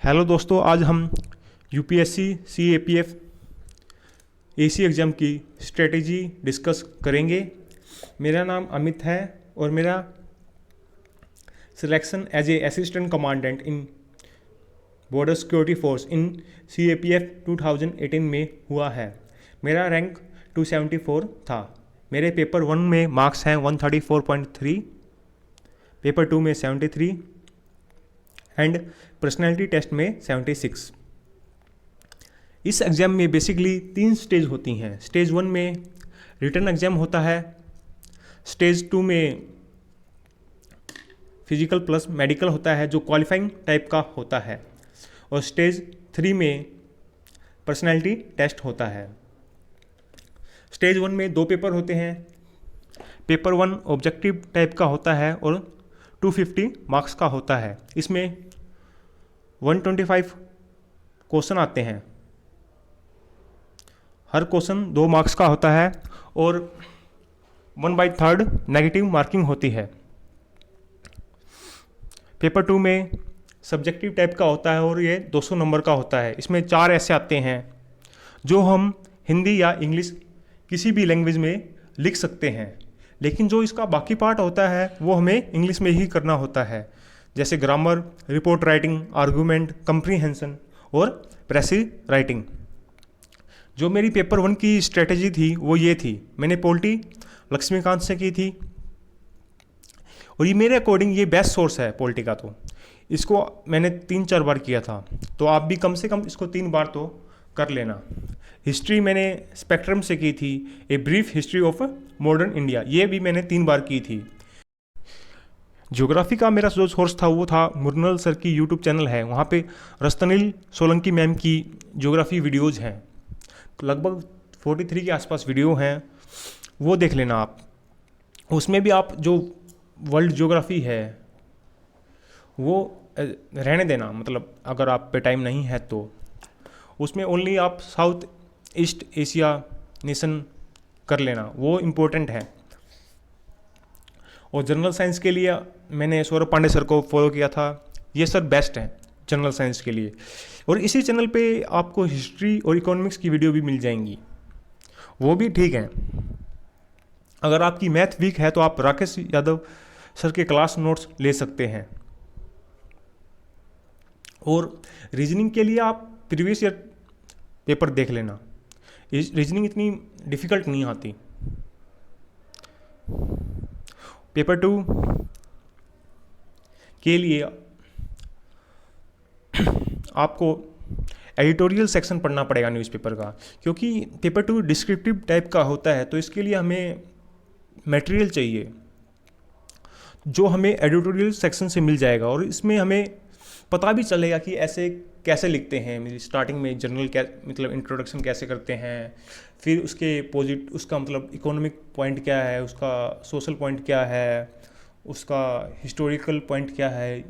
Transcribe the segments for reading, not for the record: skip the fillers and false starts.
Hello दोस्तों, आज हम यूपीएससी सीएपीएफ एसी एग्ज़ाम की स्ट्रेटेजी डिस्कस करेंगे। मेरा नाम अमित है और मेरा selection as a assistant commandant in Border Security Force in CAPF 2018 में हुआ है। मेरा रैंक 274 था। मेरे पेपर 1 में मार्क्स हैं 134.3, पेपर 2 में 73 एंड पर्सनैलिटी टेस्ट में 76। इस एग्ज़ाम में बेसिकली 3 स्टेज होती हैं। स्टेज 1 में रिटन एग्ज़ाम होता है, स्टेज 2 में फिजिकल प्लस मेडिकल होता है जो क्वालिफाइंग टाइप का होता है, और स्टेज 3 में पर्सनैलिटी टेस्ट होता है। स्टेज 1 में 2 पेपर होते हैं। पेपर 1 ऑब्जेक्टिव टाइप का होता है और 250 मार्क्स का होता है। इसमें 125 क्वेश्चन आते हैं। हर क्वेश्चन 2 मार्क्स का होता है और 1/3 नेगेटिव मार्किंग होती है। पेपर 2 में सब्जेक्टिव टाइप का होता है और ये 200 नंबर का होता है। इसमें 4 ऐसे आते हैं जो हम हिंदी या इंग्लिश किसी भी लैंग्वेज में लिख सकते हैं, लेकिन जो इसका बाकी पार्ट होता है वो हमें इंग्लिश में ही करना होता है, जैसे grammar, report writing, argument, comprehension और प्रेसी राइटिंग। जो मेरी पेपर 1 की स्ट्रेटेजी थी वो ये थी, मैंने पॉलिटी लक्ष्मीकांत से की थी और ये मेरे अकॉर्डिंग ये बेस्ट सोर्स है पॉलिटी का। तो इसको मैंने 3-4 बार किया था, तो आप भी कम से कम इसको 3 बार तो कर लेना। हिस्ट्री मैंने स्पेक्ट्रम से की थी, a brief history of modern India, ये भी मैंने 3 बार की थी। ज्योग्राफी का मेरा जो सोर्स था वो था मुरनल सर की यूट्यूब चैनल है, वहाँ पे रस्तनील सोलंकी मैम की ज्योग्राफी वीडियोज़ हैं, लगभग 43 के आसपास वीडियो हैं, वो देख लेना आप। उसमें भी आप जो वर्ल्ड ज्योग्राफी है वो रहने देना, मतलब अगर आप पे टाइम नहीं है तो उसमें ओनली आप साउथ ईस्ट एशिया नेशन कर लेना, वो इम्पोर्टेंट है। और जनरल साइंस के लिए मैंने सौरभ पांडे सर को फॉलो किया था, ये सर बेस्ट हैं जनरल साइंस के लिए। और इसी चैनल पे आपको हिस्ट्री और इकोनॉमिक्स की वीडियो भी मिल जाएंगी, वो भी ठीक हैं। अगर आपकी मैथ वीक है तो आप राकेश यादव सर के क्लास नोट्स ले सकते हैं। और रीजनिंग के लिए आप प्रीवियस ईयर पेपर देख लेना, रीजनिंग इतनी डिफ़िकल्ट नहीं आती। पेपर 2 के लिए आपको एडिटोरियल सेक्शन पढ़ना पड़ेगा न्यूज़पेपर का, क्योंकि पेपर 2 डिस्क्रिप्टिव टाइप का होता है, तो इसके लिए हमें मटेरियल चाहिए जो हमें एडिटोरियल सेक्शन से मिल जाएगा। और इसमें हमें पता भी चलेगा कि ऐसे कैसे लिखते हैं, मेरी स्टार्टिंग में जनरल मतलब इंट्रोडक्शन कैसे करते हैं, फिर उसके उसका मतलब इकोनॉमिक पॉइंट क्या है, उसका सोशल पॉइंट क्या है, उसका हिस्टोरिकल पॉइंट क्या है,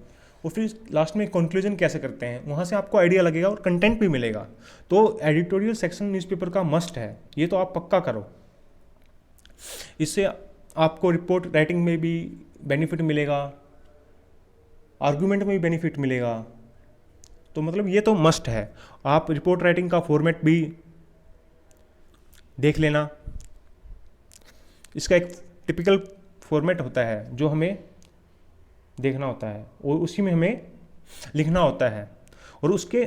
और फिर लास्ट में कंक्लूजन कैसे करते हैं। वहाँ से आपको आइडिया लगेगा और कंटेंट भी मिलेगा। तो एडिटोरियल सेक्शन न्यूज़पेपर का मस्ट है, ये तो आप पक्का करो। इससे आपको रिपोर्ट राइटिंग में भी बेनिफिट मिलेगा, आर्गूमेंट में भी बेनिफिट मिलेगा। तो मतलब ये तो मस्ट है। आप रिपोर्ट राइटिंग का फॉर्मेट भी देख लेना, इसका एक टिपिकल फॉर्मेट होता है जो हमें देखना होता है और उसी में हमें लिखना होता है, और उसके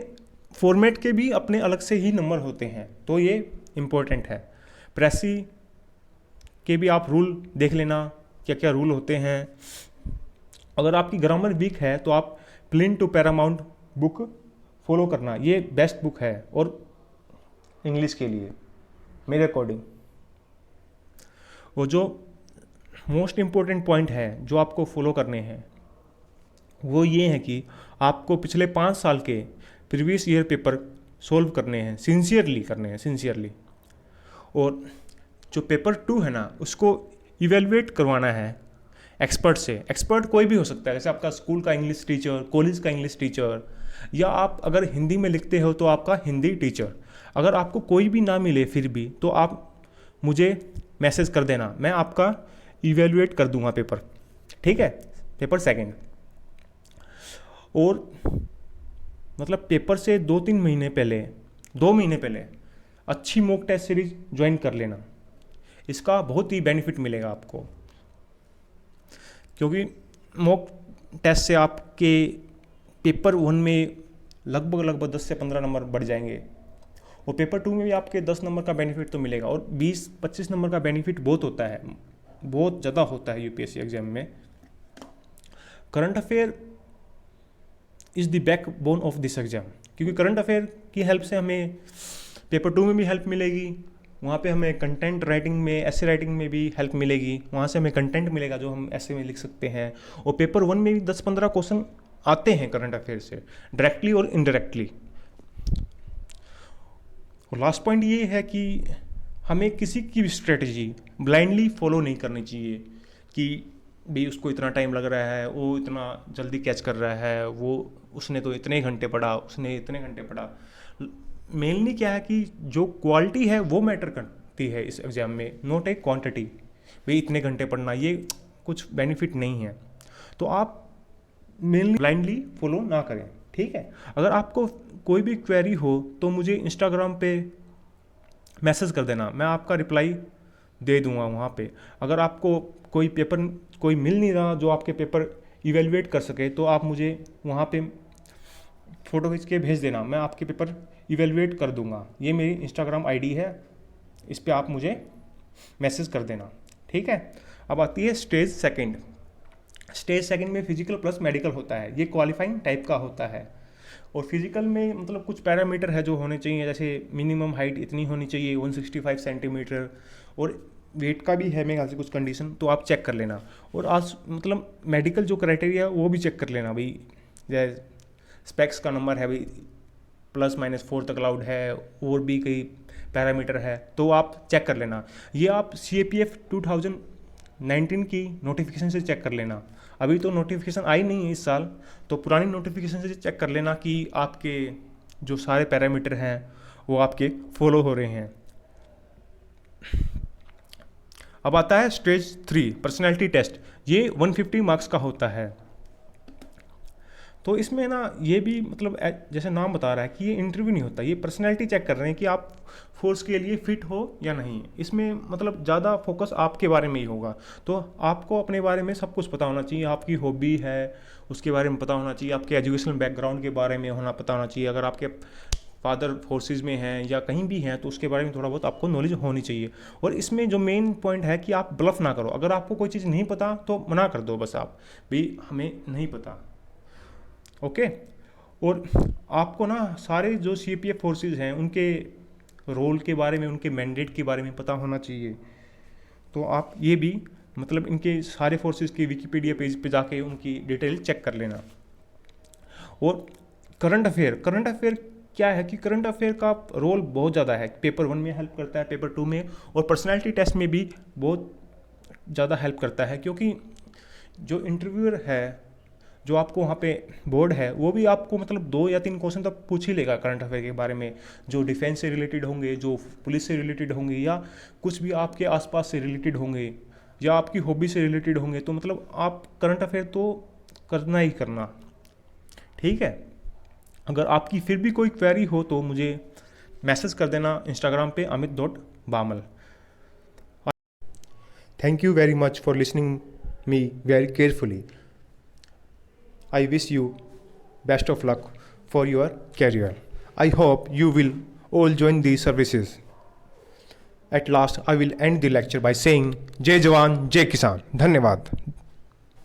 फॉर्मेट के भी अपने अलग से ही नंबर होते हैं, तो ये इम्पोर्टेंट है। प्रेसी के भी आप रूल देख लेना, क्या क्या रूल होते हैं। अगर आपकी ग्रामर वीक है तो आप plan to Paramount book follow करना, ये बेस्ट बुक है और इंग्लिश के लिए मेरे अकॉर्डिंग। वो जो मोस्ट इम्पोर्टेंट पॉइंट है जो आपको फॉलो करने हैं वो ये है कि आपको पिछले 5 साल के प्रीवियस ईयर पेपर सॉल्व करने हैं, सिंसियरली करने हैं, सिंसियरली। और जो पेपर 2 है ना, उसको इवेलुएट करवाना है एक्सपर्ट से। एक्सपर्ट कोई भी हो सकता है, जैसे आपका स्कूल का इंग्लिश टीचर, कॉलेज का इंग्लिश टीचर, या आप अगर हिंदी में लिखते हो तो आपका हिंदी टीचर। अगर आपको कोई भी ना मिले फिर भी तो आप मुझे मैसेज कर देना, मैं आपका इवेलुएट कर दूंगा पेपर, ठीक है, पेपर 2। और मतलब पेपर से 2-3 महीने पहले, 2 महीने पहले अच्छी मॉक टेस्ट सीरीज ज्वाइन कर लेना। इसका बहुत ही बेनिफिट मिलेगा आपको, क्योंकि मॉक टेस्ट से आपके पेपर 1 में लगभग 10 से 15 नंबर बढ़ जाएंगे, और पेपर 2 में भी आपके 10 नंबर का बेनिफिट तो मिलेगा, और 20-25 नंबर का बेनिफिट बहुत होता है, बहुत ज़्यादा होता है यूपीएससी एग्जाम में। Current affair is the backbone of this exam, क्योंकि करंट अफेयर की हेल्प से हमें पेपर 2 में भी हेल्प मिलेगी, वहाँ पे हमें कंटेंट राइटिंग में, ऐसे राइटिंग में भी हेल्प मिलेगी, वहाँ से हमें कंटेंट मिलेगा जो हम ऐसे में लिख सकते हैं, और पेपर 1 में भी 10-15 क्वेश्चन आते हैं करंट अफेयर से डायरेक्टली और इनडायरेक्टली। और लास्ट पॉइंट ये है कि हमें किसी की भी स्ट्रेटजी ब्लाइंडली फॉलो नहीं करनी चाहिए कि भाई उसको इतना टाइम लग रहा है, वो इतना जल्दी कैच कर रहा है, वो उसने तो इतने घंटे पढ़ा, उसने इतने घंटे पढ़ा। मेनली क्या है कि जो क्वालिटी है वो मैटर करती है इस एग्ज़ाम में, नॉट ए क्वांटिटी। भाई इतने घंटे पढ़ना, ये कुछ बेनिफिट नहीं है। तो आप मेनली ब्लाइंडली फॉलो ना करें, ठीक है। अगर आपको कोई भी क्वेरी हो तो मुझे इंस्टाग्राम पे मैसेज कर देना, मैं आपका रिप्लाई दे दूंगा वहाँ पे। अगर आपको कोई पेपर कोई मिल नहीं रहा जो आपके पेपर इवेलुएट कर सके, तो आप मुझे वहाँ पे फ़ोटो खींच के भेज देना, मैं आपके पेपर इवेलुएट कर दूंगा। ये मेरी इंस्टाग्राम आईडी है, इस पर आप मुझे मैसेज कर देना, ठीक है। अब आती है स्टेज सेकंड। स्टेज सेकंड में फिजिकल प्लस मेडिकल होता है, ये क्वालिफाइंग टाइप का होता है। और फिजिकल में मतलब कुछ पैरामीटर है जो होने चाहिए, जैसे मिनिमम हाइट इतनी होनी चाहिए 165 सेंटीमीटर, और वेट का भी है मेरे ख्याल से कुछ कंडीशन, तो आप चेक कर लेना। और आज मतलब मेडिकल जो क्राइटेरिया वो भी चेक कर लेना भाई, जैसे स्पेक्स का नंबर है भाई +-4 तक अलाउड है, और भी कई पैरामीटर है तो आप चेक कर लेना। ये आप CAPF 2019 की नोटिफिकेशन से चेक कर लेना। अभी तो नोटिफिकेशन आई नहीं है इस साल, तो पुरानी नोटिफिकेशन से चेक कर लेना कि आपके जो सारे पैरामीटर हैं वो आपके फॉलो हो रहे हैं। अब आता है स्टेज 3 पर्सनैलिटी टेस्ट। ये 150 मार्क्स का होता है। तो इसमें ना ये भी मतलब जैसे नाम बता रहा है कि ये इंटरव्यू नहीं होता, ये पर्सनैलिटी चेक कर रहे हैं कि आप फोर्स के लिए फिट हो या नहीं। इसमें मतलब ज़्यादा फोकस आपके बारे में ही होगा, तो आपको अपने बारे में सब कुछ पता होना चाहिए। आपकी हॉबी है उसके बारे में पता होना चाहिए, आपके एजुकेशनल बैकग्राउंड के बारे में पता होना चाहिए। अगर आपके फादर फोर्सेज में हैं या कहीं भी हैं तो उसके बारे में थोड़ा बहुत आपको नॉलेज होनी चाहिए। और इसमें जो मेन पॉइंट है कि आप ब्लफ ना करो। अगर आपको कोई चीज़ नहीं पता तो मना कर दो, बस आप भी हमें नहीं पता, ओके। और आपको ना सारे जो CAPF फोर्सेस हैं उनके रोल के बारे में, उनके मैंडेट के बारे में पता होना चाहिए। तो आप ये भी मतलब इनके सारे फोर्सेस के विकिपीडिया पेज पे जाके उनकी डिटेल चेक कर लेना। और करंट अफेयर क्या है कि करंट अफेयर का रोल बहुत ज़्यादा है। पेपर 1 में हेल्प करता है, पेपर 2 में, और पर्सनैलिटी टेस्ट में भी बहुत ज़्यादा हेल्प करता है। क्योंकि जो इंटरव्यूअर है, जो आपको वहाँ पे बोर्ड है, वो भी आपको मतलब 2 या 3 क्वेश्चन तक पूछ ही लेगा करंट अफेयर के बारे में, जो डिफेंस से रिलेटेड होंगे, जो पुलिस से रिलेटेड होंगे, या कुछ भी आपके आसपास से रिलेटेड होंगे, या आपकी हॉबी से रिलेटेड होंगे। तो मतलब आप करंट अफेयर तो करना ही करना, ठीक है। अगर आपकी फिर भी कोई क्वेरी हो तो मुझे मैसेज कर देना इंस्टाग्राम पे amit.bamal। Thank you very much for listening me very carefully. I wish you best of luck for your career. I hope you will all join these services. At last, I will end the lecture by saying Jai Jawan, Jai Kisan. धन्यवाद।